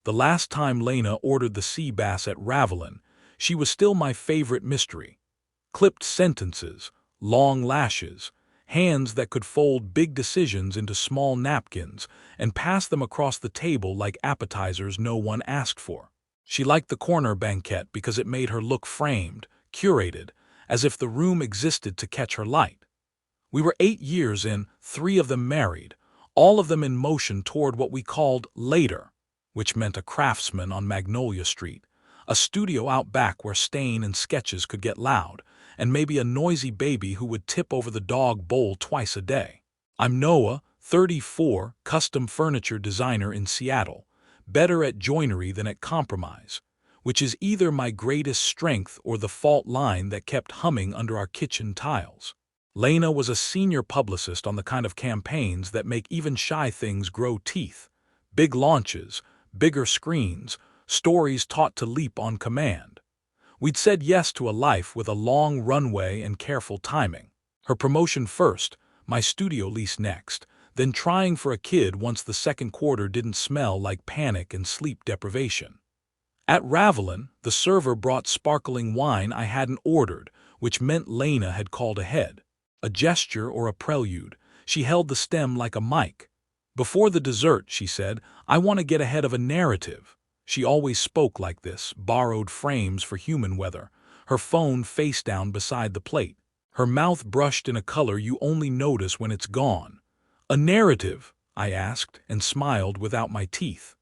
The last time Lena ordered the sea bass at Ravelin, she was still my favorite mystery. Clipped sentences, long lashes, hands that could fold big decisions into small napkins and pass them across the table like appetizers no one asked for. She liked the corner banquette because it made her look framed, curated, as if the room existed to catch her light. We were 8 years in, 3 of them married, all of them in motion toward what we called later, which meant a craftsman on Magnolia Street, a studio out back where stain and sketches could get loud, and maybe a noisy baby who would tip over the dog bowl twice a day. I'm Noah, 34, custom furniture designer in Seattle, better at joinery than at compromise, which is either my greatest strength or the fault line that kept humming under our kitchen tiles. Lena was a senior publicist on the kind of campaigns that make even shy things grow teeth. Big launches, bigger screens, stories taught to leap on command. We'd said yes to a life with a long runway and careful timing. Her promotion first, my studio lease next, then trying for a kid once the second quarter didn't smell like panic and sleep deprivation. At Ravelin, the server brought sparkling wine I hadn't ordered, which meant Lena had called ahead. A gesture or a prelude, she held the stem like a mic. Before the dessert, she said, I want to get ahead of a narrative. She always spoke like this, borrowed frames for human weather, her phone face down beside the plate, her mouth brushed in a color you only notice when it's gone. A narrative, I asked, and smiled without my teeth.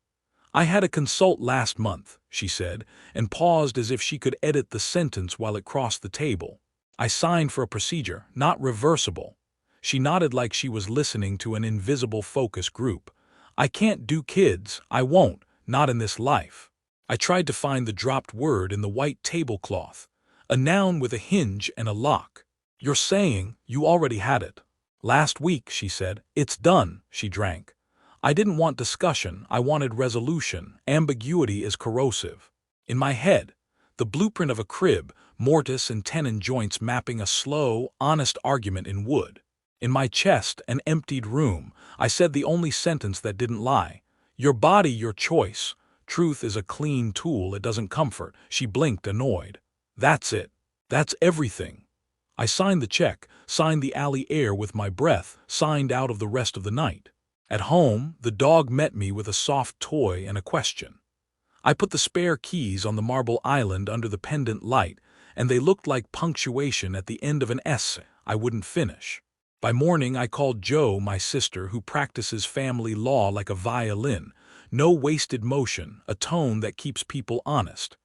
I had a consult last month, she said, and paused as if she could edit the sentence while it crossed the table. I signed for a procedure, not reversible. She nodded like she was listening to an invisible focus group. I can't do kids, I won't, not in this life. I tried to find the dropped word in the white tablecloth, a noun with a hinge and a lock. You're saying you already had it. Last week, she said. It's done, she drank. I didn't want discussion, I wanted resolution. Ambiguity is corrosive. In my head, the blueprint of a crib, mortise and tenon joints mapping a slow, honest argument in wood. In my chest, an emptied room, I said the only sentence that didn't lie. Your body, your choice. Truth is a clean tool, it doesn't comfort. She blinked, annoyed. That's it. That's everything. I signed the check, signed the alley air with my breath, signed out of the rest of the night. At home, the dog met me with a soft toy and a question. I put the spare keys on the marble island under the pendant light, and they looked like punctuation at the end of an essay I wouldn't finish. By morning, I called Jo, my sister, who practices family law like a violin. No wasted motion, a tone that keeps people honest.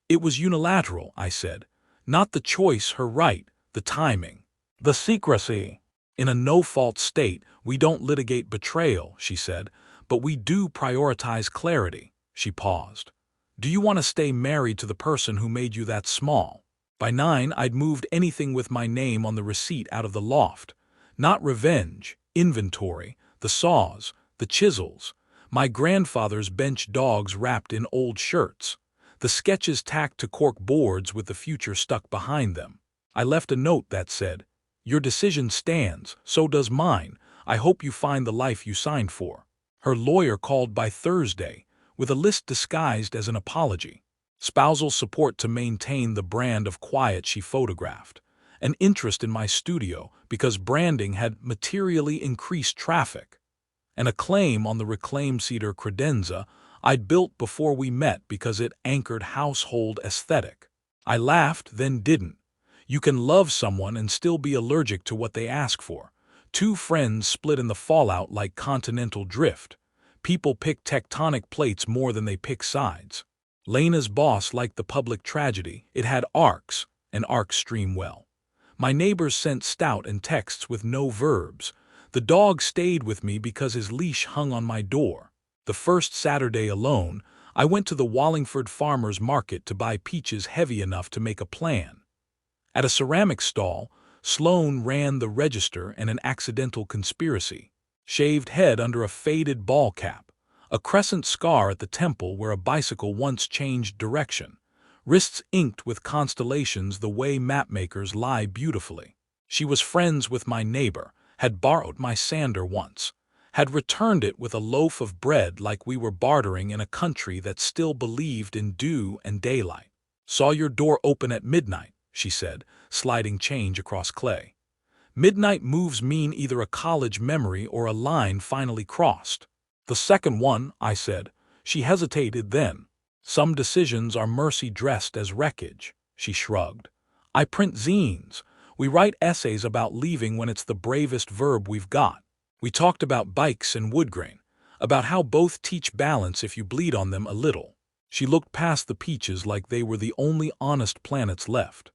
It was unilateral, I said. Not the choice, her right, the timing. The secrecy. In a no-fault state, we don't litigate betrayal, she said, but we do prioritize clarity. She paused. Do you want to stay married to the person who made you that small? By 9, I'd moved anything with my name on the receipt out of the loft. Not revenge, inventory, the saws, the chisels, my grandfather's bench dogs wrapped in old shirts, the sketches tacked to cork boards with the future stuck behind them. I left a note that said, Your decision stands, so does mine. I hope you find the life you signed for. Her lawyer called by Thursday, with a list disguised as an apology. Spousal support to maintain the brand of quiet she photographed. An interest in my studio because branding had materially increased traffic. And a claim on the reclaimed cedar credenza I'd built before we met because it anchored household aesthetic. I laughed, then didn't. You can love someone and still be allergic to what they ask for. 2 friends split in the fallout like continental drift. People pick tectonic plates more than they pick sides. Lena's boss liked the public tragedy. It had arcs, and arcs stream well. My neighbors sent stout and texts with no verbs. The dog stayed with me because his leash hung on my door. The first Saturday alone, I went to the Wallingford Farmers Market to buy peaches heavy enough to make a plan. At a ceramic stall, Sloane ran the register and an accidental conspiracy. Shaved head under a faded ball cap, a crescent scar at the temple where a bicycle once changed direction, wrists inked with constellations the way mapmakers lie beautifully. She was friends with my neighbor, had borrowed my sander once, had returned it with a loaf of bread like we were bartering in a country that still believed in dew and daylight. "Saw your door open at midnight," she said, sliding change across clay. Midnight moves mean either a college memory or a line finally crossed. "The second one," I said. She hesitated then. "Some decisions are mercy dressed as wreckage," she shrugged. "I print zines. We write essays about leaving when it's the bravest verb we've got. We talked about bikes and woodgrain, about how both teach balance if you bleed on them a little." She looked past the peaches like they were the only honest planets left.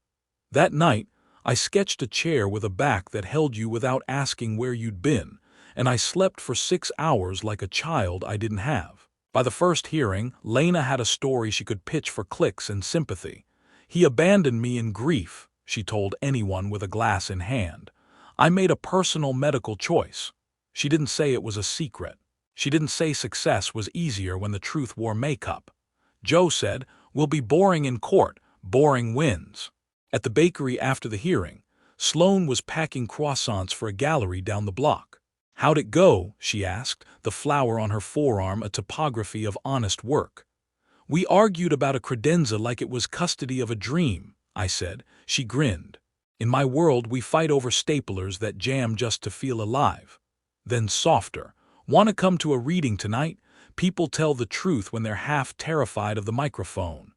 "That night, I sketched a chair with a back that held you without asking where you'd been, and I slept for 6 hours like a child I didn't have." By the first hearing, Lena had a story she could pitch for clicks and sympathy. "He abandoned me in grief," she told anyone with a glass in hand. "I made a personal medical choice." She didn't say it was a secret. She didn't say success was easier when the truth wore makeup. Joe said, "We'll be boring in court. Boring wins." At the bakery after the hearing, Sloane was packing croissants for a gallery down the block. "How'd it go?" she asked, the flower on her forearm a topography of honest work. "We argued about a credenza like it was custody of a dream," I said. She grinned. "In my world we fight over staplers that jam just to feel alive." Then softer, "Want to come to a reading tonight? People tell the truth when they're half terrified of the microphone."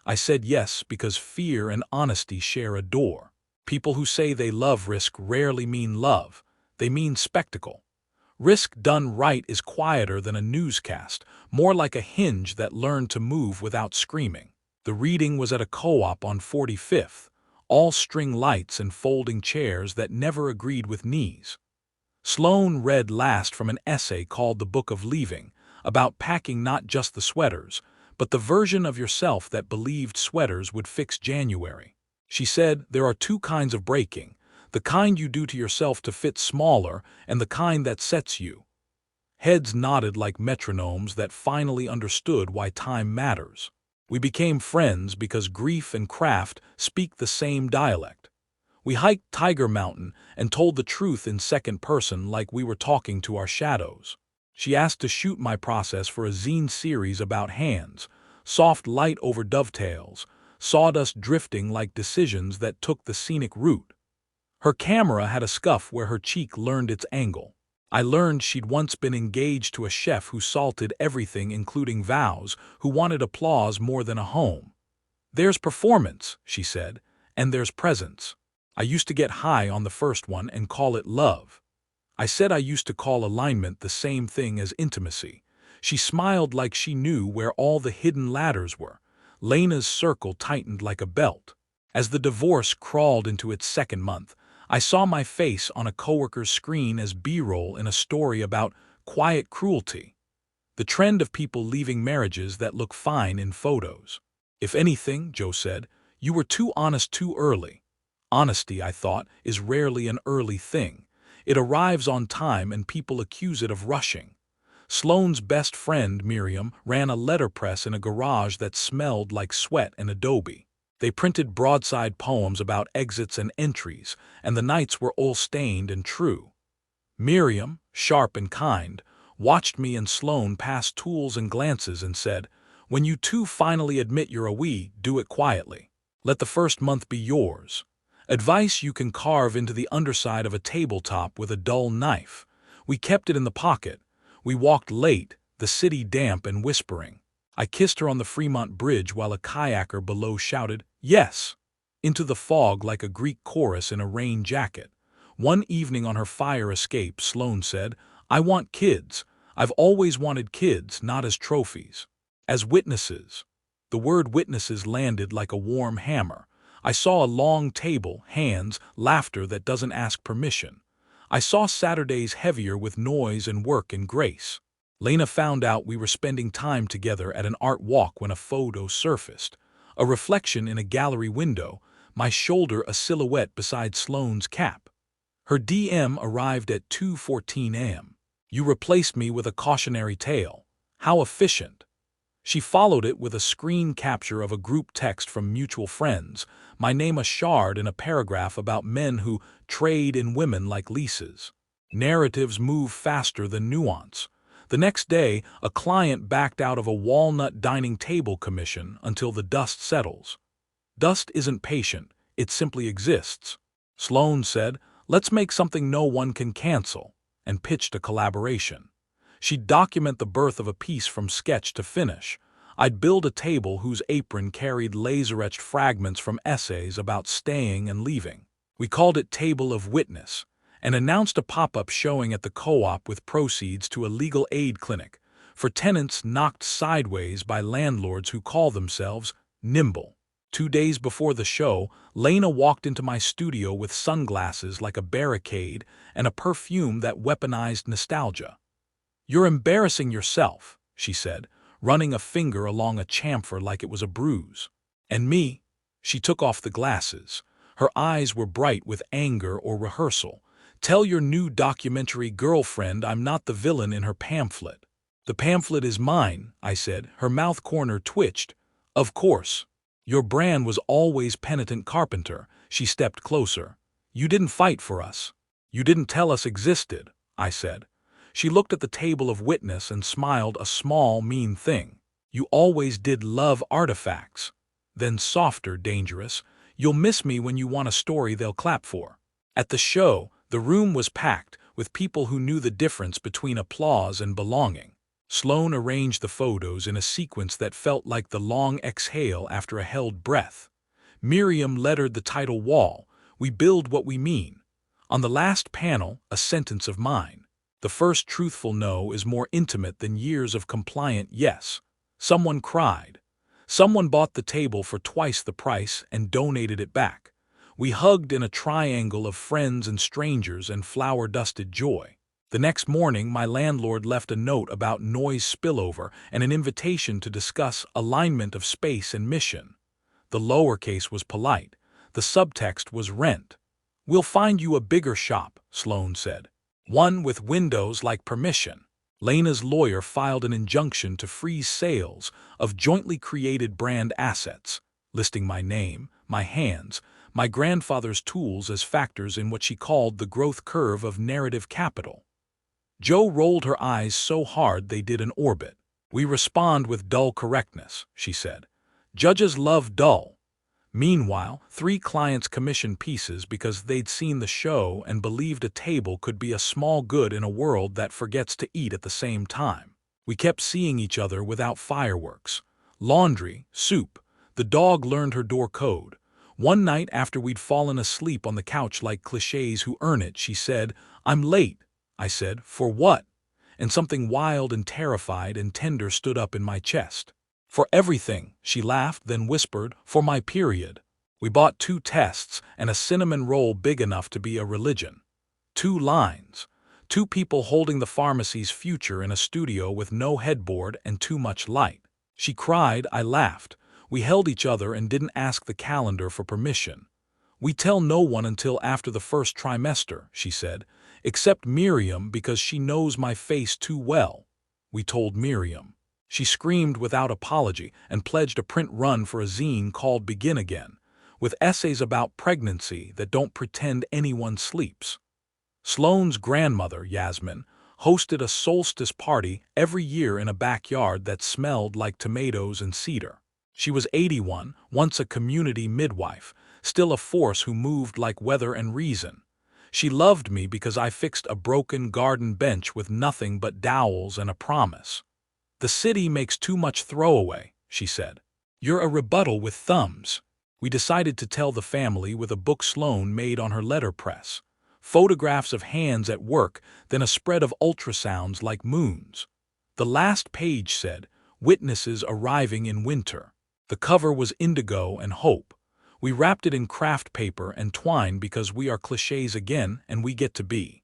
I said yes because fear and honesty share a door. People who say they love risk rarely mean love. They mean spectacle. Risk done right is quieter than a newscast, more like a hinge that learned to move without screaming. The reading was at a co-op on 45th, all string lights and folding chairs that never agreed with knees. Sloane read last from an essay called The Book of Leaving, about packing not just the sweaters, but the version of yourself that believed sweaters would fix January. She said there are 2 kinds of breaking, the kind you do to yourself to fit smaller and the kind that sets you. Heads nodded like metronomes that finally understood why time matters. We became friends because grief and craft speak the same dialect. We hiked Tiger Mountain and told the truth in second person like we were talking to our shadows. She asked to shoot my process for a zine series about hands, soft light over dovetails, sawdust drifting like decisions that took the scenic route. Her camera had a scuff where her cheek learned its angle. I learned she'd once been engaged to a chef who salted everything including vows, who wanted applause more than a home. "There's performance," she said, "and there's presence." I used to get high on the first one and call it love. I said I used to call alignment the same thing as intimacy. She smiled like she knew where all the hidden ladders were. Lena's circle tightened like a belt. As the divorce crawled into its 2nd month, I saw my face on a coworker's screen as B-roll in a story about quiet cruelty. The trend of people leaving marriages that look fine in photos. "If anything," Joe said, "you were too honest too early." Honesty, I thought, is rarely an early thing. It arrives on time and people accuse it of rushing. Sloane's best friend, Miriam, ran a letterpress in a garage that smelled like sweat and adobe. They printed broadside poems about exits and entries, and the nights were oil-stained and true. Miriam, sharp and kind, watched me and Sloane pass tools and glances and said, "When you two finally admit you're a we, do it quietly. Let the first month be yours." Advice you can carve into the underside of a tabletop with a dull knife. We kept it in the pocket. We walked late, the city damp and whispering. I kissed her on the Fremont Bridge while a kayaker below shouted, "Yes!" into the fog like a Greek chorus in a rain jacket. One evening on her fire escape, Sloane said, "I want kids. I've always wanted kids, not as trophies. As witnesses." The word witnesses landed like a warm hammer. I saw a long table, hands, laughter that doesn't ask permission. I saw Saturdays heavier with noise and work and grace. Lena found out we were spending time together at an art walk when a photo surfaced. A reflection in a gallery window, my shoulder a silhouette beside Sloane's cap. Her DM arrived at 2:14 a.m. "You replaced me with a cautionary tale. How efficient." She followed it with a screen capture of a group text from mutual friends, my name a shard in a paragraph about men who trade in women like leases. Narratives move faster than nuance. The next day, a client backed out of a walnut dining table commission until the dust settles. Dust isn't patient, it simply exists. Sloane said, "Let's make something no one can cancel," and pitched a collaboration. She'd document the birth of a piece from sketch to finish. I'd build a table whose apron carried laser-etched fragments from essays about staying and leaving. We called it Table of Witness, and announced a pop-up showing at the co-op with proceeds to a legal aid clinic for tenants knocked sideways by landlords who call themselves nimble. 2 days before the show, Lena walked into my studio with sunglasses like a barricade and a perfume that weaponized nostalgia. "You're embarrassing yourself," she said, running a finger along a chamfer like it was a bruise. "And me?" She took off the glasses. Her eyes were bright with anger or rehearsal. "Tell your new documentary girlfriend I'm not the villain in her pamphlet." "The pamphlet is mine," I said. Her mouth corner twitched. "Of course. Your brand was always penitent carpenter." She stepped closer. "You didn't fight for us. You didn't tell us existed," I said. She looked at the table of witness and smiled a small, mean thing. "You always did love artifacts." Then softer, dangerous, "You'll miss me when you want a story they'll clap for." At the show, the room was packed with people who knew the difference between applause and belonging. Sloane arranged the photos in a sequence that felt like the long exhale after a held breath. Miriam lettered the title wall, "We build what we mean." On the last panel, a sentence of mine. "The first truthful no is more intimate than years of compliant yes." Someone cried. Someone bought the table for twice the price and donated it back. We hugged in a triangle of friends and strangers and flower-dusted joy. The next morning, my landlord left a note about noise spillover and an invitation to discuss alignment of space and mission. The lowercase was polite. The subtext was rent. "We'll find you a bigger shop," Sloane said. "One with windows like permission." Lena's lawyer filed an injunction to freeze sales of jointly created brand assets, listing my name, my hands, my grandfather's tools as factors in what she called the growth curve of narrative capital. Jo rolled her eyes so hard they did an orbit. "We respond with dull correctness," she said. "Judges love dull." Meanwhile, 3 clients commissioned pieces because they'd seen the show and believed a table could be a small good in a world that forgets to eat at the same time. We kept seeing each other without fireworks. Laundry, soup. The dog learned her door code. One night after we'd fallen asleep on the couch like clichés who earn it, she said, "I'm late." I said, "For what?" And something wild and terrified and tender stood up in my chest. "For everything," she laughed, then whispered, "for my period." We bought 2 tests and a cinnamon roll big enough to be a religion. 2 lines. 2 people holding the pharmacy's future in a studio with no headboard and too much light. She cried, I laughed. We held each other and didn't ask the calendar for permission. "We tell no one until after the first trimester," she said, "except Miriam because she knows my face too well." We told Miriam. She screamed without apology and pledged a print run for a zine called Begin Again, with essays about pregnancy that don't pretend anyone sleeps. Sloane's grandmother, Yasmin, hosted a solstice party every year in a backyard that smelled like tomatoes and cedar. She was 81, once a community midwife, still a force who moved like weather and reason. She loved me because I fixed a broken garden bench with nothing but dowels and a promise. "The city makes too much throwaway," she said. "You're a rebuttal with thumbs." We decided to tell the family with a book Sloane made on her letterpress. Photographs of hands at work, then a spread of ultrasounds like moons. The last page said, "Witnesses arriving in winter." The cover was indigo and hope. We wrapped it in craft paper and twine because we are clichés again and we get to be.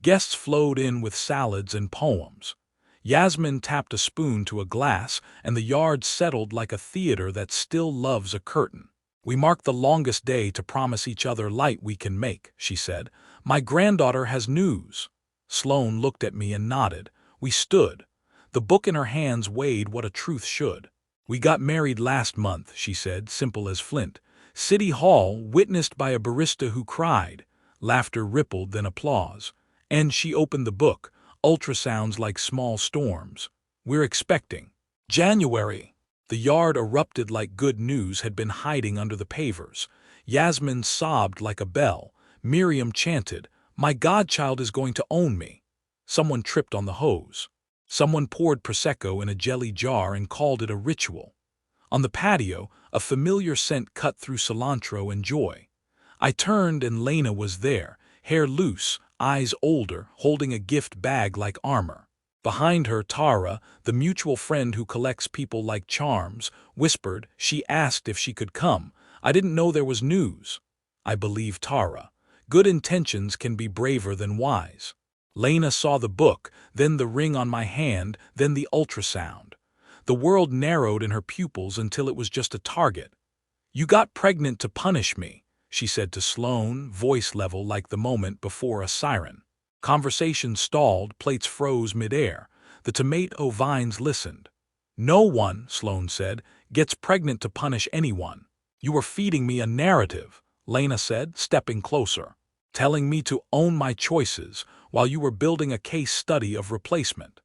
Guests flowed in with salads and poems. Yasmin tapped a spoon to a glass and the yard settled like a theater that still loves a curtain. "We mark the longest day to promise each other light we can make," she said. "My granddaughter has news." Sloane looked at me and nodded. We stood. The book in her hands weighed what a truth should. "We got married last month," she said, simple as flint. "City Hall, witnessed by a barista who cried." Laughter rippled, then applause. And she opened the book, ultrasounds like small storms. We're expecting. January. The yard erupted like good news had been hiding under the pavers. Yasmin sobbed like a bell. Miriam chanted, "My godchild is going to own me." Someone tripped on the hose. Someone poured Prosecco in a jelly jar and called it a ritual. On the patio, a familiar scent cut through cilantro and joy. I turned and Lena was there, hair loose, eyes older, holding a gift bag like armor. Behind her, Tara, the mutual friend who collects people like charms, whispered. She asked if she could come. I didn't know there was news. I believe Tara. Good intentions can be braver than wise. Lena saw the book, then the ring on my hand, then the ultrasound. The world narrowed in her pupils until it was just a target. "You got pregnant to punish me," she said to Sloane, voice level like the moment before a siren. Conversation stalled, plates froze midair. The tomato vines listened. "No one," Sloane said, "gets pregnant to punish anyone." "You were feeding me a narrative," Lena said, stepping closer. "Telling me to own my choices, while you were building a case study of replacement."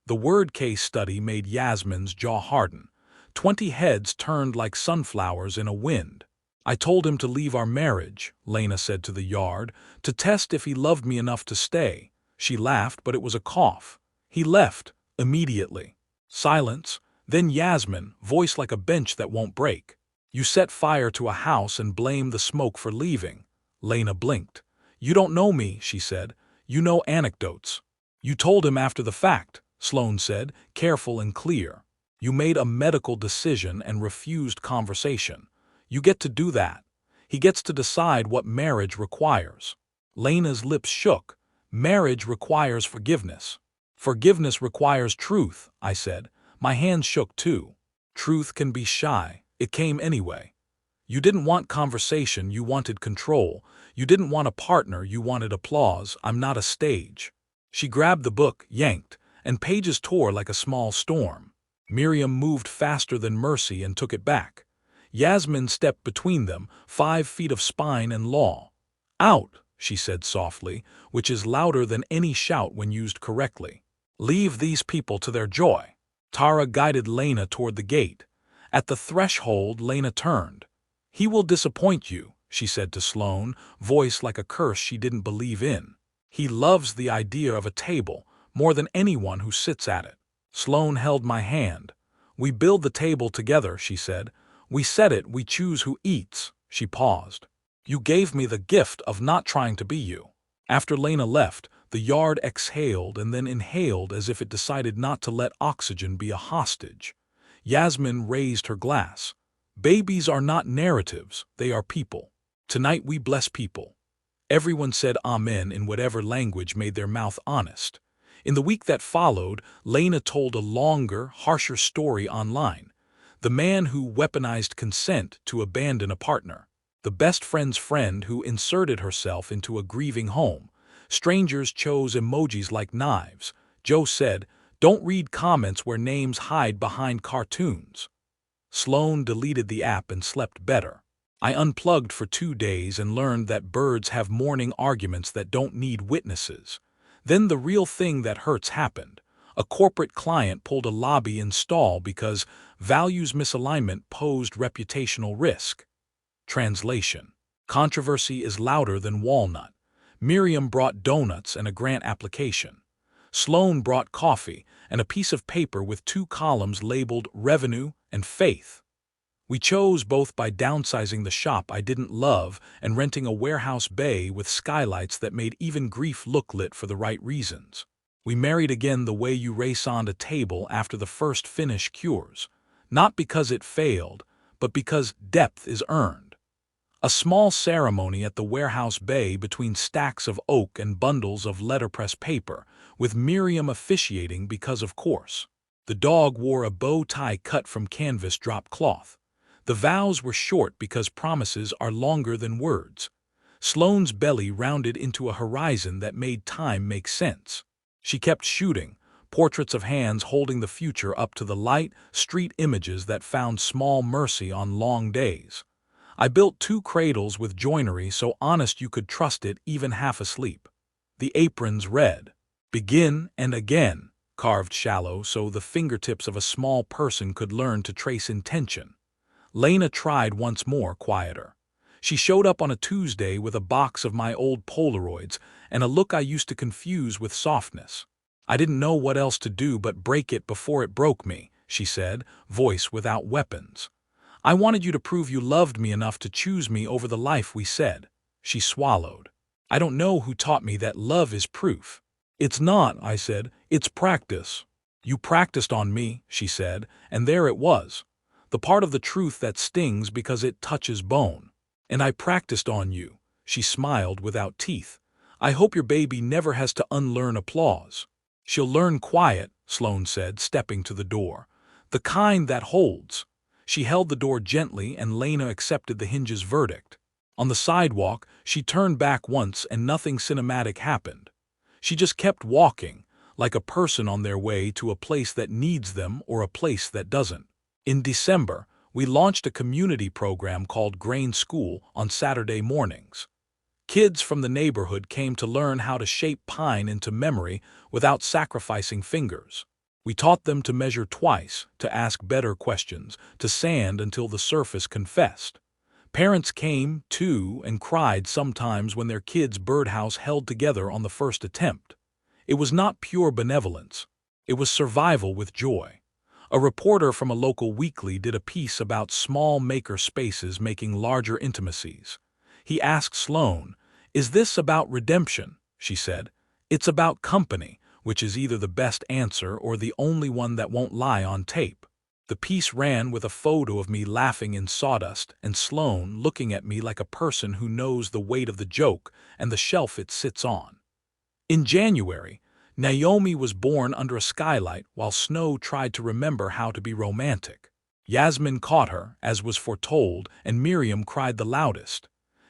The word case study made Yasmin's jaw harden. 20 heads turned like sunflowers in a wind. "I told him to leave our marriage," Lena said to the yard, "to test if he loved me enough to stay." She laughed, but it was a cough. "He left, immediately." Silence, then Yasmin, voice like a bench that won't break. "You set fire to a house and blame the smoke for leaving." Lena blinked. "You don't know me," she said. "You know anecdotes." "You told him after the fact," Sloane said, careful and clear. "You made a medical decision and refused conversation. You get to do that. He gets to decide what marriage requires." Lena's lips shook. "Marriage requires forgiveness." "Forgiveness requires truth," I said. My hands shook too. "Truth can be shy. It came anyway. You didn't want conversation, you wanted control. You didn't want a partner, you wanted applause. I'm not a stage." She grabbed the book, yanked, and pages tore like a small storm. Miriam moved faster than mercy and took it back. Yasmin stepped between them, 5 feet of spine and law. "Out," she said softly, which is louder than any shout when used correctly. "Leave these people to their joy." Tara guided Lena toward the gate. At the threshold, Lena turned. "He will disappoint you," she said to Sloane, voice like a curse she didn't believe in. "He loves the idea of a table, more than anyone who sits at it." Sloane held my hand. "We build the table together," she said. "We set it, we choose who eats." She paused. "You gave me the gift of not trying to be you." After Lena left, the yard exhaled and then inhaled as if it decided not to let oxygen be a hostage. Yasmin raised her glass. "Babies are not narratives, they are people. Tonight we bless people." Everyone said amen in whatever language made their mouth honest. In the week that followed, Lena told a longer, harsher story online. The man who weaponized consent to abandon a partner. The best friend's friend who inserted herself into a grieving home. Strangers chose emojis like knives. Joe said, "Don't read comments where names hide behind cartoons." Sloane deleted the app and slept better. I unplugged for 2 days and learned that birds have morning arguments that don't need witnesses. Then the real thing that hurts happened. A corporate client pulled a lobby install because values misalignment posed reputational risk. Translation. Controversy is louder than walnut. Miriam brought donuts and a grant application. Sloane brought coffee and a piece of paper with 2 columns labeled revenue and faith. We chose both by downsizing the shop I didn't love and renting a warehouse bay with skylights that made even grief look lit for the right reasons. We married again the way you race on a table after the first finish cures. Not because it failed, but because depth is earned. A small ceremony at the warehouse bay between stacks of oak and bundles of letterpress paper, with Miriam officiating because of course. The dog wore a bow tie cut from canvas drop cloth. The vows were short because promises are longer than words. Sloane's belly rounded into a horizon that made time make sense. She kept shooting, portraits of hands holding the future up to the light, street images that found small mercy on long days. I built 2 cradles with joinery so honest you could trust it even half asleep. The aprons read, "Begin and again," carved shallow so the fingertips of a small person could learn to trace intention. Lena tried once more, quieter. She showed up on a Tuesday with a box of my old Polaroids and a look I used to confuse with softness. "I didn't know what else to do but break it before it broke me," she said, voice without weapons. "I wanted you to prove you loved me enough to choose me over the life we said." She swallowed. "I don't know who taught me that love is proof." "It's not," I said. "It's practice." "You practiced on me," she said, and there it was. The part of the truth that stings because it touches bone. "And I practiced on you." She smiled without teeth. "I hope your baby never has to unlearn applause." "She'll learn quiet," Sloane said, stepping to the door. "The kind that holds." She held the door gently and Lena accepted the hinge's verdict. On the sidewalk, she turned back once and nothing cinematic happened. She just kept walking, like a person on their way to a place that needs them or a place that doesn't. In December, we launched a community program called Grain School on Saturday mornings. Kids from the neighborhood came to learn how to shape pine into memory without sacrificing fingers. We taught them to measure twice, to ask better questions, to sand until the surface confessed. Parents came, too, and cried sometimes when their kids' birdhouse held together on the first attempt. It was not pure benevolence. It was survival with joy. A reporter from a local weekly did a piece about small maker spaces making larger intimacies. He asked Sloane, "Is this about redemption?" She said, "It's about company," which is either the best answer or the only one that won't lie on tape. The piece ran with a photo of me laughing in sawdust and Sloane looking at me like a person who knows the weight of the joke and the shelf it sits on. In January, Naomi was born under a skylight while Snow tried to remember how to be romantic. Yasmin caught her, as was foretold, and Miriam cried the loudest.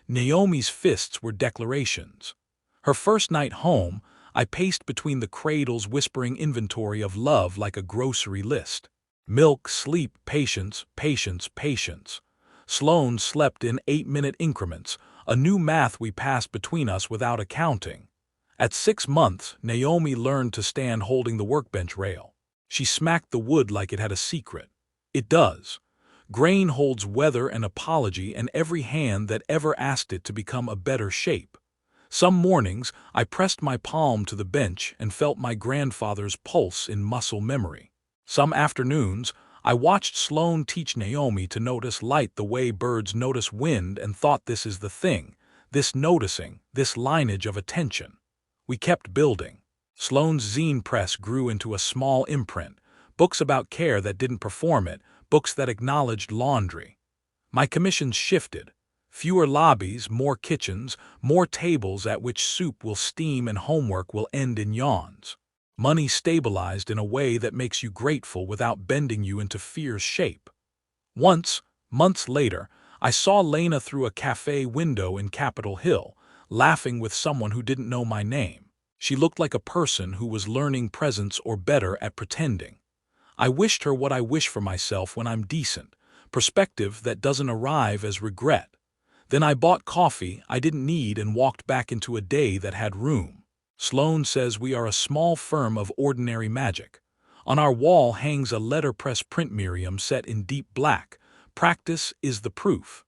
Naomi's fists were declarations. Her first night home, I paced between the cradles whispering inventory of love like a grocery list. Milk, sleep, patience, patience, patience. Sloane slept in 8-minute increments, a new math we passed between us without accounting. At 6 months, Naomi learned to stand holding the workbench rail. She smacked the wood like it had a secret. It does. Grain holds weather and apology and every hand that ever asked it to become a better shape. Some mornings, I pressed my palm to the bench and felt my grandfather's pulse in muscle memory. Some afternoons, I watched Sloane teach Naomi to notice light the way birds notice wind and thought this is the thing, this noticing, this lineage of attention. We kept building. Sloane's zine press grew into a small imprint, books about care that didn't perform it, books that acknowledged laundry. My commissions shifted. Fewer lobbies, more kitchens, more tables at which soup will steam and homework will end in yawns. Money stabilized in a way that makes you grateful without bending you into fear's shape. Once, months later, I saw Lena through a cafe window in Capitol Hill, laughing with someone who didn't know my name. She looked like a person who was learning presence or better at pretending. I wished her what I wish for myself when I'm decent, perspective that doesn't arrive as regret. Then I bought coffee I didn't need and walked back into a day that had room. Sloane says we are a small firm of ordinary magic. On our wall hangs a letterpress print Miriam set in deep black. Practice is the proof.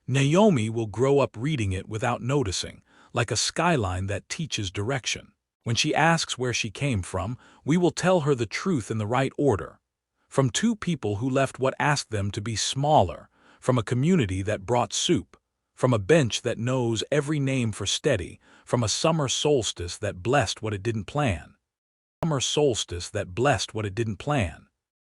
Naomi will grow up reading it without noticing, like a skyline that teaches direction. When she asks where she came from, we will tell her the truth in the right order. From 2 people who left what asked them to be smaller, from a community that brought soup, from a bench that knows every name for steady, from a summer solstice that blessed what it didn't plan. Summer solstice that blessed what it didn't plan.